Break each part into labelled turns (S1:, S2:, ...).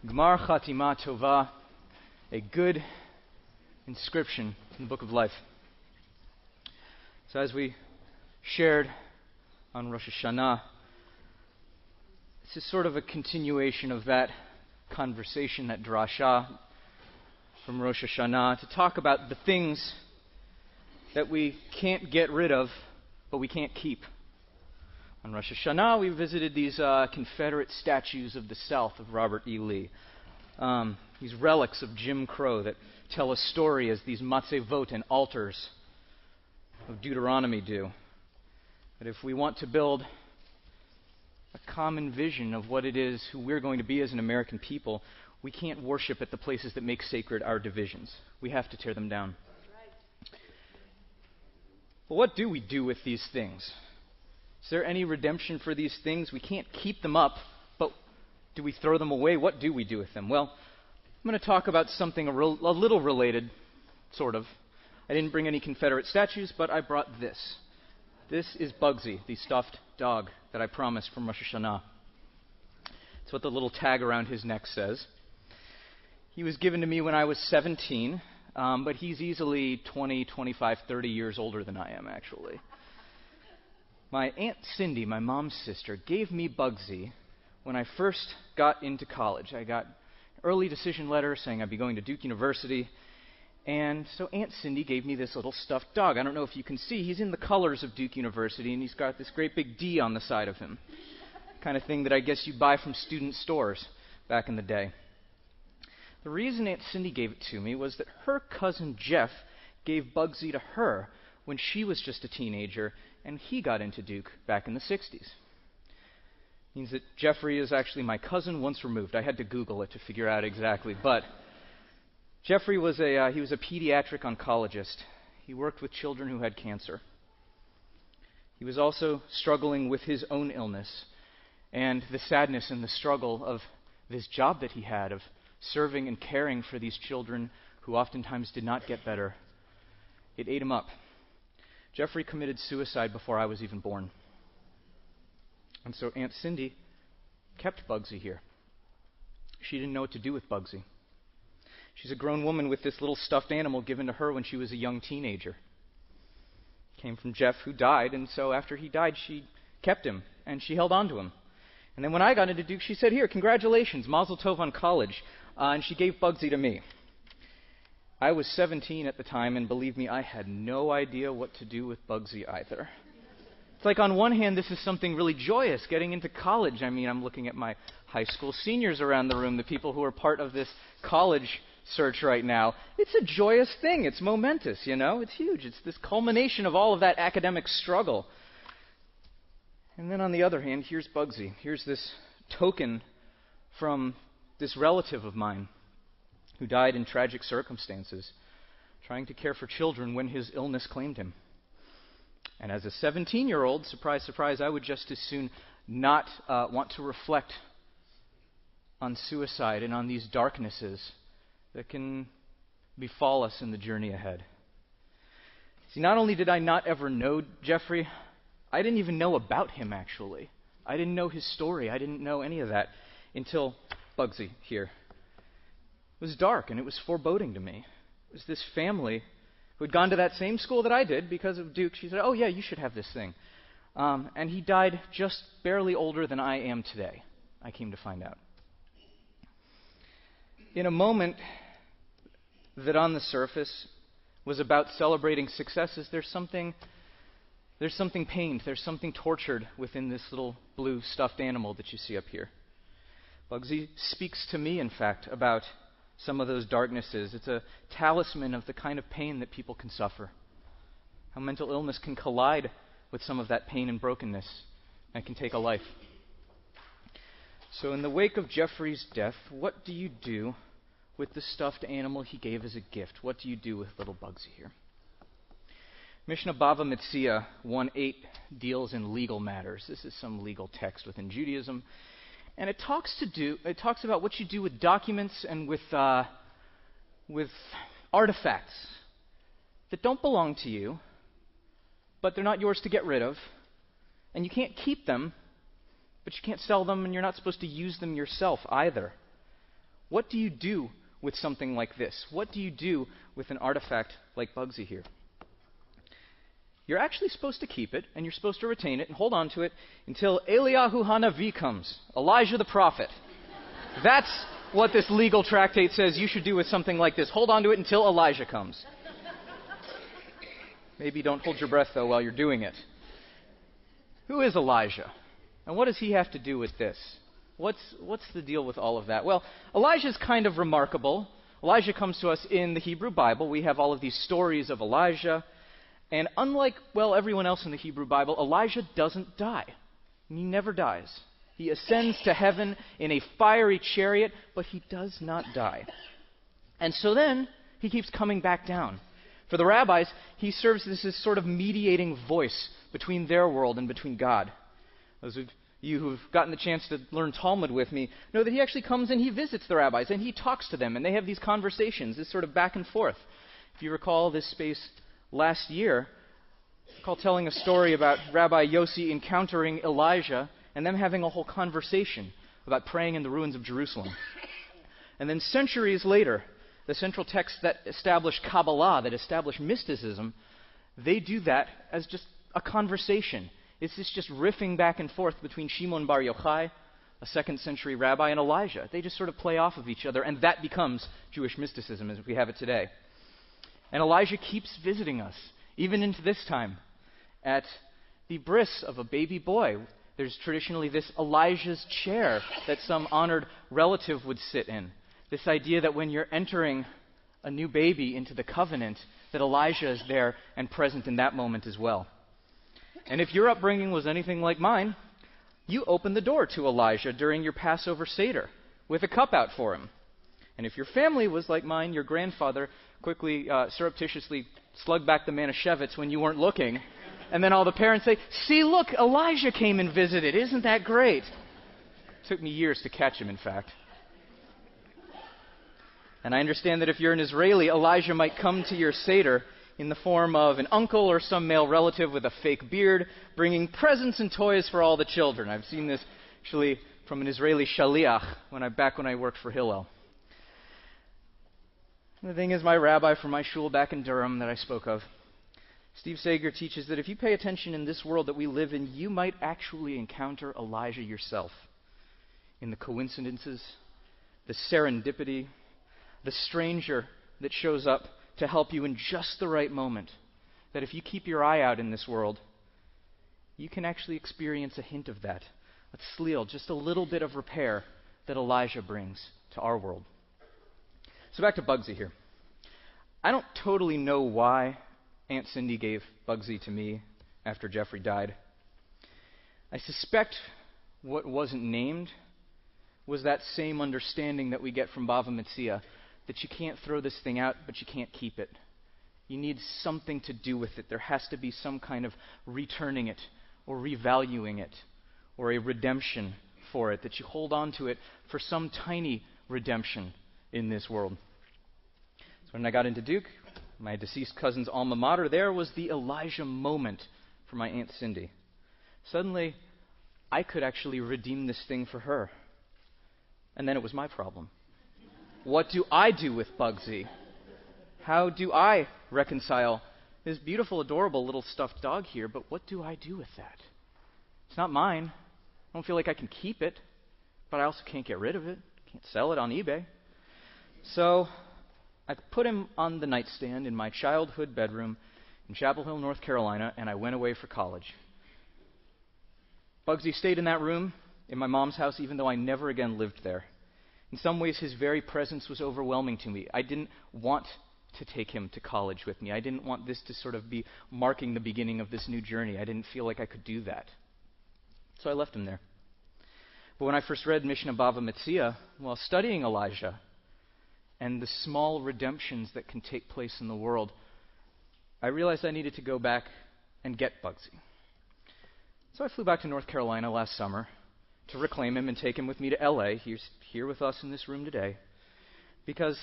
S1: Gmar Chatima Tova, a good inscription in the Book of Life. So as we shared on Rosh Hashanah, this is sort of a continuation of that conversation, that drasha from Rosh Hashanah, to talk about the things that we can't get rid of, but we can't keep. On Rosh Hashanah, we visited these Confederate statues of the South of Robert E. Lee. These relics of Jim Crow that tell a story as these matzevot and altars of Deuteronomy do. That if we want to build a common vision of what it is, who we're going to be as an American people, we can't worship at the places that make sacred our divisions. We have to tear them down. But what do we do with these things? Is there any redemption for these things? We can't keep them up, but do we throw them away? What do we do with them? Well, I'm going to talk about something a little related, sort of. I didn't bring any Confederate statues, but I brought this. This is Bugsy, the stuffed dog that I promised from Rosh Hashanah. That's what the little tag around his neck says. He was given to me when I was 17, but he's easily 20, 25, 30 years older than I am, actually. My Aunt Cindy, my mom's sister, gave me Bugsy when I first got into college. I got an early decision letter saying I'd be going to Duke University, and so Aunt Cindy gave me this little stuffed dog. I don't know if you can see, he's in the colors of Duke University, and he's got this great big D on the side of him. Kind of thing that I guess you buy from student stores back in the day. The reason Aunt Cindy gave it to me was that her cousin Jeff gave Bugsy to her when she was just a teenager, and he got into Duke back in the 60s. Means that Jeffrey is actually my cousin once removed. I had to Google it to figure out exactly, but Jeffrey was a pediatric oncologist. He worked with children who had cancer. He was also struggling with his own illness and the sadness and the struggle of this job that he had of serving and caring for these children who oftentimes did not get better. It ate him up. Jeffrey committed suicide before I was even born. And so Aunt Cindy kept Bugsy here. She didn't know what to do with Bugsy. She's a grown woman with this little stuffed animal given to her when she was a young teenager. Came from Jeff, who died, and so after he died, she kept him, and she held on to him. And then when I got into Duke, she said, "Here, congratulations, Mazel Tov on college," and she gave Bugsy to me. I was 17 at the time, and believe me, I had no idea what to do with Bugsy either. It's like on one hand, this is something really joyous, getting into college. I mean, I'm looking at my high school seniors around the room, the people who are part of this college search right now. It's a joyous thing. It's momentous, you know? It's huge. It's this culmination of all of that academic struggle. And then on the other hand, here's Bugsy. Here's this token from this relative of mine who died in tragic circumstances, trying to care for children when his illness claimed him. And as a 17-year-old, surprise, surprise, I would just as soon not want to reflect on suicide and on these darknesses that can befall us in the journey ahead. See, not only did I not ever know Jeffrey, I didn't even know about him, actually. I didn't know his story. I didn't know any of that until Bugsy here. It was dark, and it was foreboding to me. It was this family who had gone to that same school that I did because of Duke. She said, "Oh, yeah, you should have this thing." And he died just barely older than I am today, I came to find out. In a moment that on the surface was about celebrating successes, there's something pained, there's something tortured within this little blue stuffed animal that you see up here. Bugsy speaks to me, in fact, about some of those darknesses. It's a talisman of the kind of pain that people can suffer. How mental illness can collide with some of that pain and brokenness and can take a life. So in the wake of Jeffrey's death, what do you do with the stuffed animal he gave as a gift? What do you do with little Bugsy here? Mishnah Bava Metzia 1:8 deals in legal matters. This is some legal text within Judaism. And it talks about what you do with documents and with artifacts that don't belong to you, but they're not yours to get rid of, and you can't keep them, but you can't sell them, and you're not supposed to use them yourself either. What do you do with something like this? What do you do with an artifact like Bugsy here? You're actually supposed to keep it, and you're supposed to retain it and hold on to it until Eliyahu Hanavi comes, Elijah the prophet. That's what this legal tractate says you should do with something like this. Hold on to it until Elijah comes. Maybe don't hold your breath, though, while you're doing it. Who is Elijah? And what does he have to do with this? What's the deal with all of that? Well, Elijah's kind of remarkable. Elijah comes to us in the Hebrew Bible. We have all of these stories of Elijah. And unlike, well, everyone else in the Hebrew Bible, Elijah doesn't die. He never dies. He ascends to heaven in a fiery chariot, but he does not die. And so then, he keeps coming back down. For the rabbis, he serves as this sort of mediating voice between their world and between God. Those of you who've gotten the chance to learn Talmud with me know that he actually comes and he visits the rabbis and he talks to them and they have these conversations, this sort of back and forth. If you recall this space last year, I recall telling a story about Rabbi Yossi encountering Elijah and them having a whole conversation about praying in the ruins of Jerusalem. And then centuries later, the central texts that establish Kabbalah, that establish mysticism, they do that as just a conversation. It's just riffing back and forth between Shimon Bar Yochai, a 2nd century rabbi, and Elijah. They just sort of play off of each other, and that becomes Jewish mysticism as we have it today. And Elijah keeps visiting us, even into this time, at the bris of a baby boy. There's traditionally this Elijah's chair that some honored relative would sit in. This idea that when you're entering a new baby into the covenant, that Elijah is there and present in that moment as well. And if your upbringing was anything like mine, you opened the door to Elijah during your Passover Seder with a cup out for him. And if your family was like mine, your grandfather quickly, surreptitiously slugged back the Manischewitz when you weren't looking. And then all the parents say, "See, look, Elijah came and visited. Isn't that great?" It took me years to catch him, in fact. And I understand that if you're an Israeli, Elijah might come to your Seder in the form of an uncle or some male relative with a fake beard, bringing presents and toys for all the children. I've seen this actually from an Israeli shaliach back when I worked for Hillel. And the thing is, my rabbi from my shul back in Durham that I spoke of, Steve Sager, teaches that if you pay attention in this world that we live in, you might actually encounter Elijah yourself in the coincidences, the serendipity, the stranger that shows up to help you in just the right moment. That if you keep your eye out in this world, you can actually experience a hint of that. A tzliel, just a little bit of repair that Elijah brings to our world. So back to Bugsy here. I don't totally know why Aunt Cindy gave Bugsy to me after Jeffrey died. I suspect what wasn't named was that same understanding that we get from Bava Metzia, that you can't throw this thing out, but you can't keep it. You need something to do with it. There has to be some kind of returning it, or revaluing it, or a redemption for it, that you hold on to it for some tiny redemption in this world. So when I got into Duke, my deceased cousin's alma mater, there was the Elijah moment for my Aunt Cindy. Suddenly, I could actually redeem this thing for her. And then it was my problem. What do I do with Bugsy? How do I reconcile this beautiful, adorable little stuffed dog here, but what do I do with that? It's not mine. I don't feel like I can keep it, but I also can't get rid of it. Can't sell it on eBay. So I put him on the nightstand in my childhood bedroom in Chapel Hill, North Carolina, and I went away for college. Bugsy stayed in that room in my mom's house, even though I never again lived there. In some ways, his very presence was overwhelming to me. I didn't want to take him to college with me. I didn't want this to sort of be marking the beginning of this new journey. I didn't feel like I could do that. So I left him there. But when I first read Mishnah Bava Metzia, while studying Elijah and the small redemptions that can take place in the world, I realized I needed to go back and get Bugsy. So I flew back to North Carolina last summer to reclaim him and take him with me to LA. He's here with us in this room today, because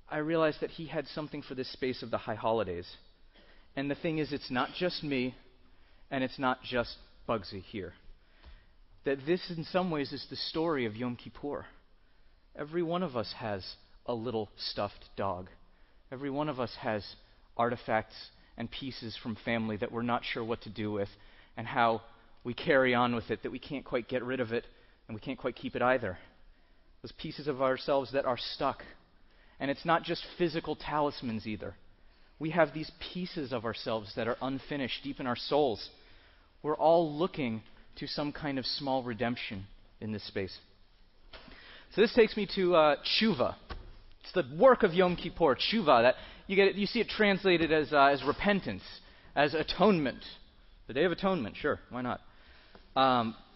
S1: I realized that he had something for this space of the high holidays. And the thing is, it's not just me, and it's not just Bugsy here. That this, in some ways, is the story of Yom Kippur. Every one of us has a little stuffed dog. Every one of us has artifacts and pieces from family that we're not sure what to do with, and how we carry on with it, that we can't quite get rid of it, and we can't quite keep it either. Those pieces of ourselves that are stuck. And it's not just physical talismans either. We have these pieces of ourselves that are unfinished deep in our souls. We're all looking to some kind of small redemption in this space. So this takes me to tshuva. It's the work of Yom Kippur, tshuva. That you see it translated as repentance, as atonement. The Day of Atonement, sure, why not?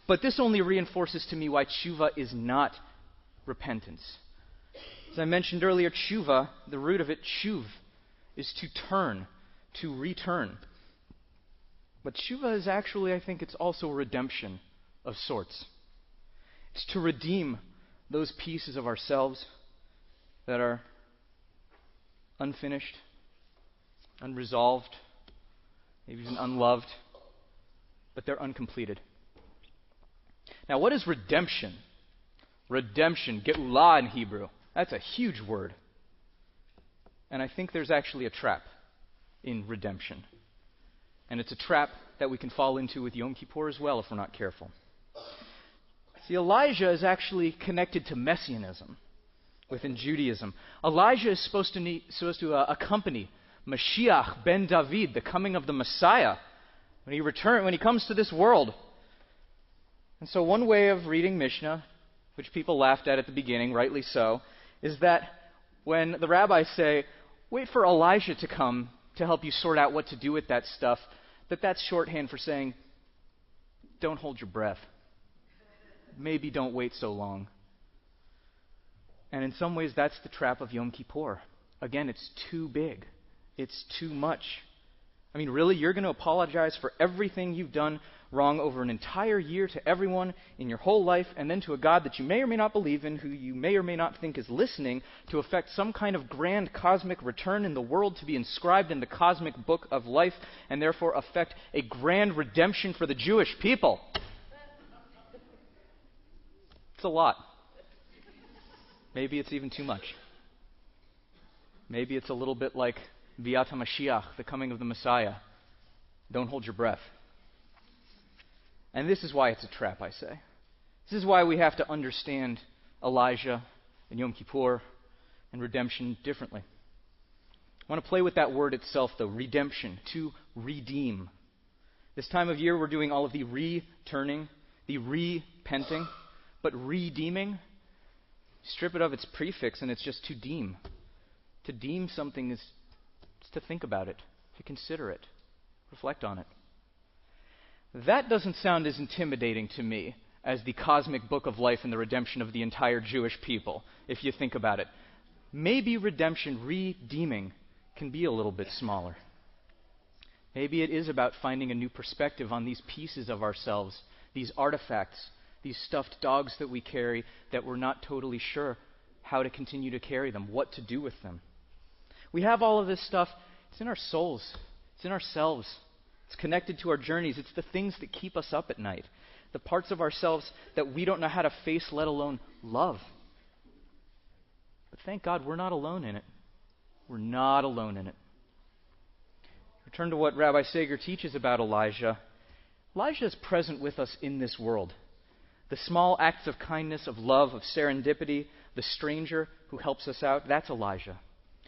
S1: But this only reinforces to me why tshuva is not repentance. As I mentioned earlier, tshuva, the root of it, tshuv, is to turn, to return. But tshuva is actually, I think, it's also redemption of sorts. It's to redeem those pieces of ourselves that are unfinished, unresolved, maybe even unloved, but they're uncompleted. Now, what is redemption? Redemption, geulah in Hebrew. That's a huge word. And I think there's actually a trap in redemption. And it's a trap that we can fall into with Yom Kippur as well if we're not careful. See, Elijah is actually connected to Messianism within Judaism. Elijah is supposed to accompany Mashiach ben David, the coming of the Messiah, when he comes to this world. And so one way of reading Mishnah, which people laughed at the beginning, rightly so, is that when the rabbis say, wait for Elijah to come to help you sort out what to do with that stuff, that's shorthand for saying, don't hold your breath. Maybe don't wait so long. And in some ways, that's the trap of Yom Kippur. Again, it's too big. It's too much. I mean, really, you're going to apologize for everything you've done wrong over an entire year to everyone in your whole life, and then to a God that you may or may not believe in, who you may or may not think is listening, to effect some kind of grand cosmic return in the world to be inscribed in the cosmic book of life, and therefore effect a grand redemption for the Jewish people. It's a lot. Maybe it's even too much. Maybe it's a little bit like Biat HaMashiach, the coming of the Messiah. Don't hold your breath. And this is why it's a trap, I say. This is why we have to understand Elijah and Yom Kippur and redemption differently. I want to play with that word itself, though, redemption, to redeem. This time of year, we're doing all of the returning, the repenting, but redeeming, strip it of its prefix and it's just to deem. To deem something is to think about it, to consider it, reflect on it. That doesn't sound as intimidating to me as the cosmic book of life and the redemption of the entire Jewish people, if you think about it. Maybe redemption, redeeming, can be a little bit smaller. Maybe it is about finding a new perspective on these pieces of ourselves, these artifacts, these stuffed dogs that we carry that we're not totally sure how to continue to carry them, what to do with them. We have all of this stuff. It's in our souls. It's in ourselves. It's connected to our journeys. It's the things that keep us up at night. The parts of ourselves that we don't know how to face, let alone love. But thank God we're not alone in it. We're not alone in it. Return to what Rabbi Sager teaches about Elijah. Elijah is present with us in this world. The small acts of kindness, of love, of serendipity, the stranger who helps us out, that's Elijah.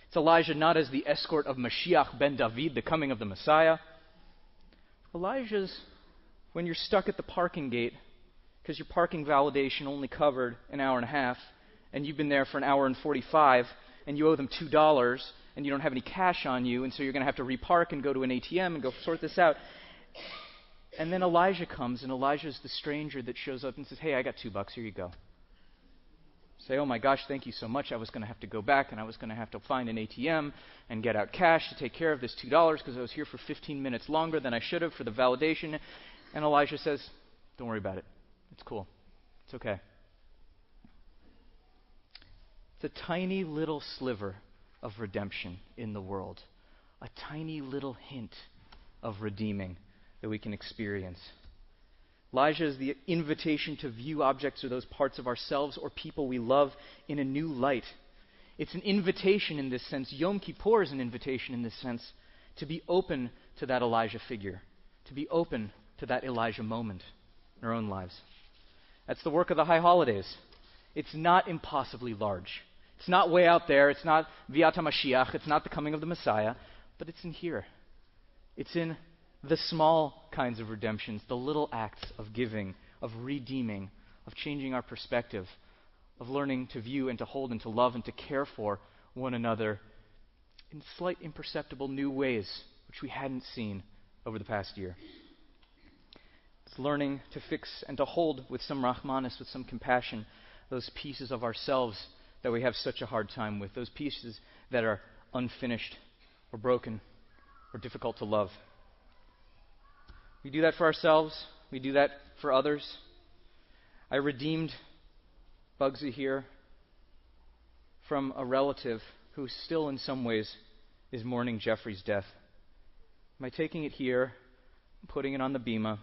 S1: It's Elijah not as the escort of Mashiach ben David, the coming of the Messiah. Elijah's when you're stuck at the parking gate because your parking validation only covered an hour and a half, and you've been there for an hour and 45, and you owe them $2, and you don't have any cash on you, and so you're going to have to repark and go to an ATM and go sort this out. And then Elijah comes, and Elijah's the stranger that shows up and says, hey, I got $2, here you go. Say, oh my gosh, thank you so much. I was going to have to go back, and I was going to have to find an ATM and get out cash to take care of this $2 because I was here for 15 minutes longer than I should have for the validation. And Elijah says, don't worry about it. It's cool. It's okay. It's a tiny little sliver of redemption in the world. A tiny little hint of redeeming that we can experience. Elijah is the invitation to view objects or those parts of ourselves or people we love in a new light. It's an invitation in this sense. Yom Kippur is an invitation in this sense to be open to that Elijah figure, to be open to that Elijah moment in our own lives. That's the work of the high holidays. It's not impossibly large. It's not way out there. It's not Viat HaMashiach. It's not the coming of the Messiah. But it's in here. It's in the small kinds of redemptions, the little acts of giving, of redeeming, of changing our perspective, of learning to view and to hold and to love and to care for one another in slight, imperceptible new ways, which we hadn't seen over the past year. It's learning to fix and to hold with some rahmanis, with some compassion, those pieces of ourselves that we have such a hard time with, those pieces that are unfinished or broken or difficult to love. We do that for ourselves. We do that for others. I redeemed Bugsy here from a relative who still in some ways is mourning Jeffrey's death. By taking it here, putting it on the bima,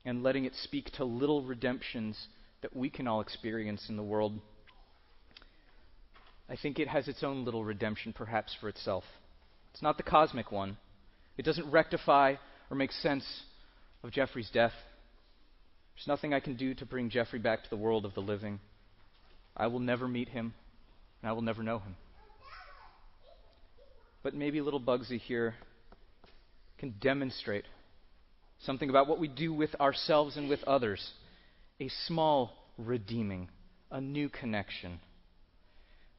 S1: and letting it speak to little redemptions that we can all experience in the world, I think it has its own little redemption perhaps for itself. It's not the cosmic one. It doesn't rectify or make sense of Jeffrey's death. There's nothing I can do to bring Jeffrey back to the world of the living. I will never meet him, and I will never know him. But maybe little Bugsy here can demonstrate something about what we do with ourselves and with others. A small redeeming, a new connection.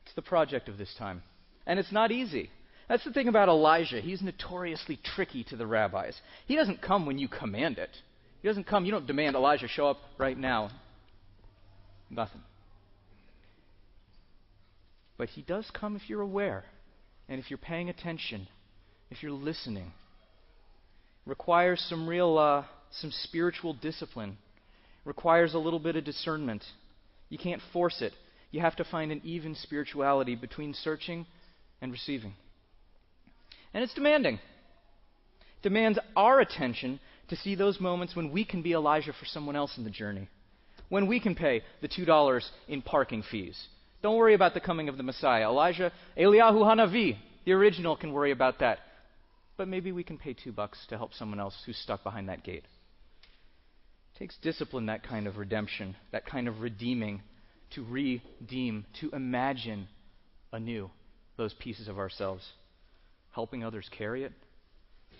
S1: It's the project of this time. And it's not easy. That's the thing about Elijah. He's notoriously tricky to the rabbis. He doesn't come when you command it. He doesn't come, you don't demand Elijah show up right now. Nothing. But he does come if you're aware, and if you're paying attention, if you're listening. It requires some real, some spiritual discipline. It requires a little bit of discernment. You can't force it. You have to find an even spirituality between searching and receiving. And it's demanding. It demands our attention to see those moments when we can be Elijah for someone else in the journey. When we can pay the $2 in parking fees. Don't worry about the coming of the Messiah. Elijah, Eliyahu Hanavi, the original, can worry about that. But maybe we can pay $2 to help someone else who's stuck behind that gate. It takes discipline, that kind of redemption, that kind of redeeming, to redeem, to imagine anew those pieces of ourselves. Helping others carry it,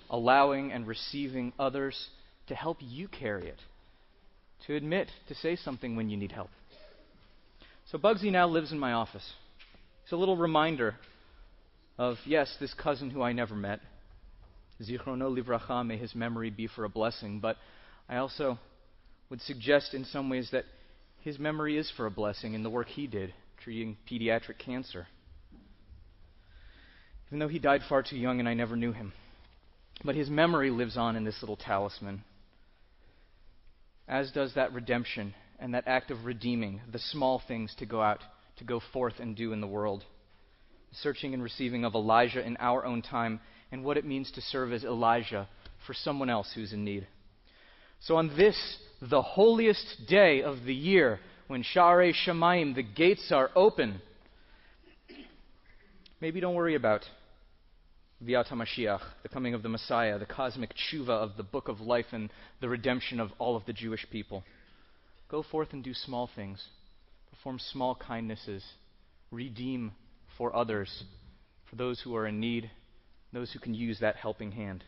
S1: allowing and receiving others to help you carry it, to admit, to say something when you need help. So Bugsy now lives in my office. It's a little reminder of, yes, this cousin who I never met. Zichrono livracha, may his memory be for a blessing. But I also would suggest in some ways that his memory is for a blessing in the work he did, treating pediatric cancer. Even though he died far too young and I never knew him. But his memory lives on in this little talisman. As does that redemption and that act of redeeming, the small things to go out, to go forth and do in the world. Searching and receiving of Elijah in our own time and what it means to serve as Elijah for someone else who's in need. So on this, the holiest day of the year, when Sha'arei Shamayim, the gates are open, maybe don't worry about Viat HaMashiach, the coming of the Messiah, the cosmic tshuva of the book of life and the redemption of all of the Jewish people. Go forth and do small things. Perform small kindnesses. Redeem for others, for those who are in need, those who can use that helping hand.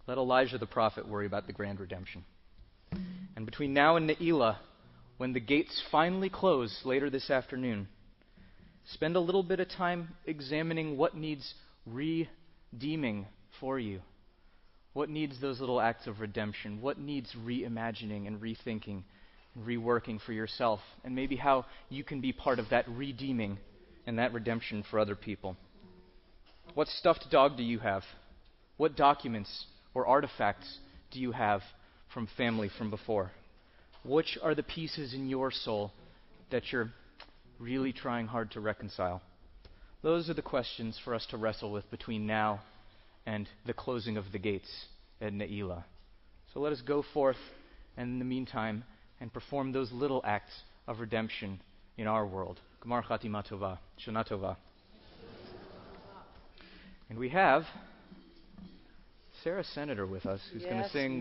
S1: Let Elijah the prophet worry about the grand redemption. And between now and Ne'ilah, when the gates finally close later this afternoon, spend a little bit of time examining what needs redeeming for you. What needs those little acts of redemption? What needs reimagining and rethinking and reworking for yourself? And maybe how you can be part of that redeeming and that redemption for other people. What stuffed dog do you have? What documents or artifacts do you have from family from before? Which are the pieces in your soul that you're really trying hard to reconcile? Those are the questions for us to wrestle with between now and the closing of the gates at Ne'ilah. So let us go forth and in the meantime, and perform those little acts of redemption in our world. Gmar Chatima Tova. Shana Tova. And we have Sarah Senator with us, who's going to sing